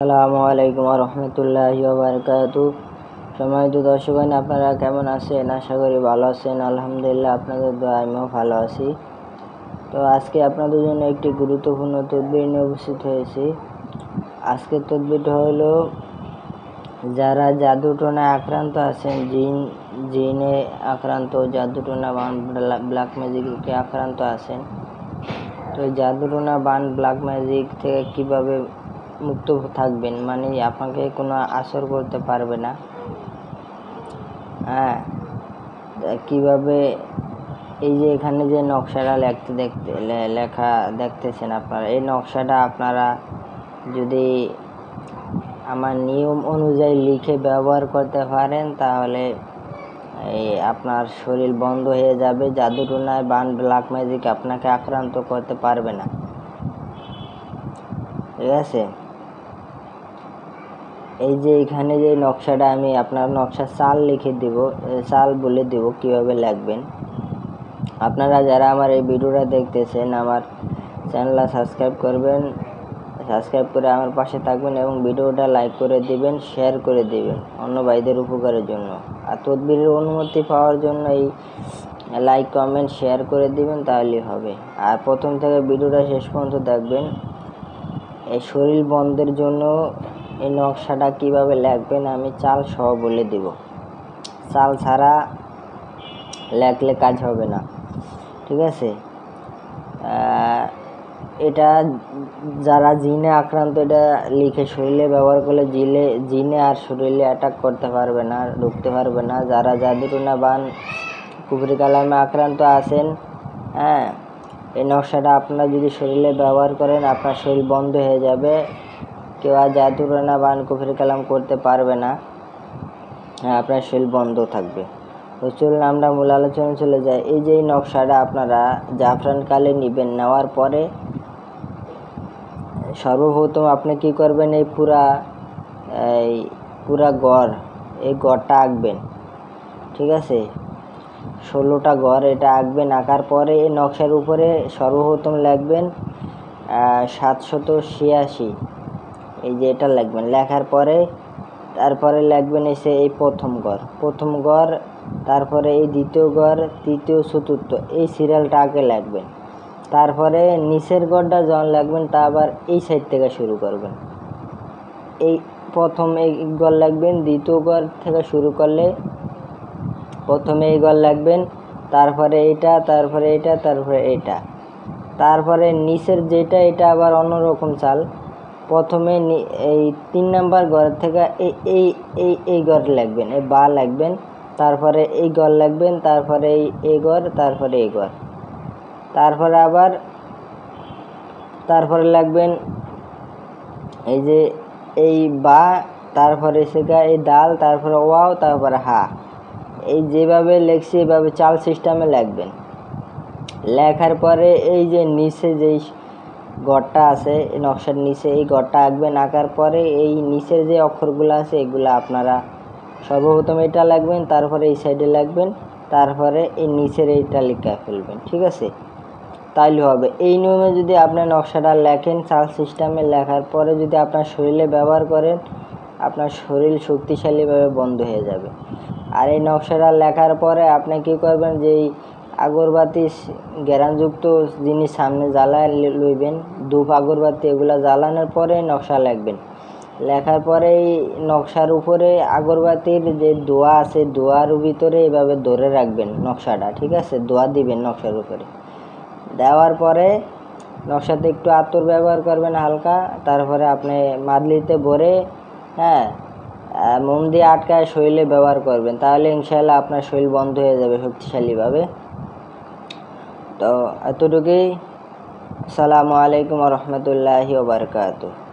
আসসালামু আলাইকুম রহমতুল্লাহি বারাকাতু। সম্মানিত দর্শকগণ, আপনারা কেমন আছেন? আশা করি ভালো আছেন। আলহামদুলিল্লাহ, আপনাদের দোয়ায় আমিও ভালো আছি। তো আজকে আপনাদের জন্য একটি গুরুত্বপূর্ণ তদবির নিয়ে উপস্থিত হয়েছি। আজকের তদবিরটা হলো, যারা জাদুটোনায় আক্রান্ত আছেন, জিনে আক্রান্ত, জাদুটোনা বান ব্ল্যাক ম্যাজিকে আক্রান্ত আছেন, তো জাদুটোনা বান ব্ল্যাক ম্যাজিক থেকে কিভাবে মুক্ত থাকবেন, মানে আপনাকে কোনো আসর করতে পারবে না। কিভাবে, এই যে এখানে যে নকশাটা লেখা দেখতেছেন আপনারা, এই নকশাটা আপনারা যদি আমার নিয়ম অনুযায়ী লিখে ব্যবহার করতে পারেন, তাহলে আপনার শরীর বন্ধ হয়ে যাবে। জাদুটোনায় বান ব্ল্যাক ম্যাজিক আপনাকে আক্রান্ত করতে পারবে না। ঠিক আছে? এই যে এখানে যে নকশাটা, আমি আপনার নকশা চাল লিখে দিব, চাল বলে দিব কিভাবে লিখবেন। আপনারা যারা আমার এই ভিডিওটা দেখতেছেন, আমার চ্যানেলটা সাবস্ক্রাইব করবেন, সাবস্ক্রাইব করে আমার পাশে থাকবেন এবং ভিডিওটা লাইক করে দিবেন, শেয়ার করে দিবেন অন্য ভাইদের উপকারের জন্য। আর তদবিরের অনুমতি পাওয়ার জন্য এই লাইক, কমেন্ট, শেয়ার করে দিবেন, তাহলেই হবে। আর প্রথম থেকে ভিডিওটা শেষ পর্যন্ত দেখবেন। এই শরীর বন্ধের জন্য এই নকশাটা কিভাবে লিখবেন আমি চাল সহ বলে দিব। চাল ছাড়া লেখলে কাজ হবে না। ঠিক আছে? এটা যারা জিনে আক্রান্ত, এটা লিখে শরীরে ব্যবহার করলে জিনে আর শরীরে অ্যাটাক করতে পারবে না, ঢুকতে পারবে না। যারা জাদুটোনা বান কুফরি কালামে আক্রান্ত আছেন, এই নকশাটা আপনারা যদি শরীরে ব্যবহার করেন, আপনার শরীর বন্ধ হয়ে যাবে। কেউ আর জাদুটোনা বান কুফরি কালাম করতে পারবে না। আপনার শরীর বন্ধ থাকবে। তো চলুন আমরা মূল আলোচনা চলে যাই। এই যে নকশাটা আপনারা জাফরান কালে নেবেন, নেওয়ার পরে সর্বপ্রথম আপনি কি করবেন, এই পুরা গড়, এই গড়টা আঁকবেন। ঠিক আছে? 16টা গড় এটা আঁকবেন। আঁকার পরে এই নকশার উপরে সর্বপ্রথম লিখবেন 786। এই যে এটা লিখবেন। লেখার পরে তারপরে লিখবেন এসে এই প্রথম গড়, তারপরে এই দ্বিতীয় গড়, তৃতীয়, চতুর্থ, এই সিরিয়ালটা আগে লিখবেন। তারপরে নিচের গড়টা যখন লিখবেন, তা আবার এই সাইড থেকে শুরু করবেন। এই প্রথম এই গড় লিখবেন, দ্বিতীয় গড় থেকে শুরু করলে প্রথমে এই গড় লিখবেন, তারপরে এইটা, তারপরে এইটা, তারপরে এইটা, তারপরে নিচের যেটা, এটা আবার অন্যরকম চাল। প্রথমে এই 3 নাম্বার ঘর থেকে এই ঘর লিখবেন, এই বা লিখবেন, তারপরে এই ঘর লিখবেন, তারপরে এই ঘর, তারপরে এই ঘর, তারপরে লিখবেন এই যে এই বা, তারপরে সেটা এই দাল, তারপরে ওয়াও, তারপরে হা। এই যেভাবে লিখছি এইভাবে চাল সিস্টেমে লিখবেন। লেখার পরে এই যে নিচে যেই গড়টা আছে, এই নকশার নিচে এই গড়টা আঁকবেন। আঁকার পরে এই নিচের যে অক্ষরগুলো আছে, এগুলো আপনারা সর্বপ্রথম এটা লিখবেন, তারপরে এই সাইডে লিখবেন, তারপরে এই নিচের এইটা লিখে ফেলবেন। ঠিক আছে? তাইলে হবে। এই নিয়মে যদি আপনি নকশাটা লেখেন, চাল সিস্টেমে লেখার পরে যদি আপনার শরীরে ব্যবহার করেন, আপনার শরীর শক্তিশালীভাবে বন্ধ হয়ে যাবে। আর এই নকশাটা লেখার পরে আপনি কি করবেন, যে আগরবাতি গ্যারানযুক্ত জিনিস সামনে জ্বালায় লইবেন, ধূপ, আগরবাতি, এগুলা জ্বালানোর পরে নকশা লিখবেন। লেখার পরে এই নকশার উপরে আগরবাতির যে দোয়া আছে, দোয়ার ভিতরে এভাবে ধরে রাখবেন নকশাটা। ঠিক আছে? দোয়া দিবেন নকশার উপরে। দেওয়ার পরে নকশাতে একটু আতর ব্যবহার করবেন হালকা, তারপরে আপনি মাদলিতে ভরে মোম দিয়ে আটকায় শরীরে ব্যবহার করবেন। তাহলে ইনশাআল্লাহ আপনার শরীর বন্ধ হয়ে যাবে শক্তিশালীভাবে। তো এতটুকুই। আসসালামু আলাইকুম রহমতুল্লাহি ওয়া বারাকাতুহু।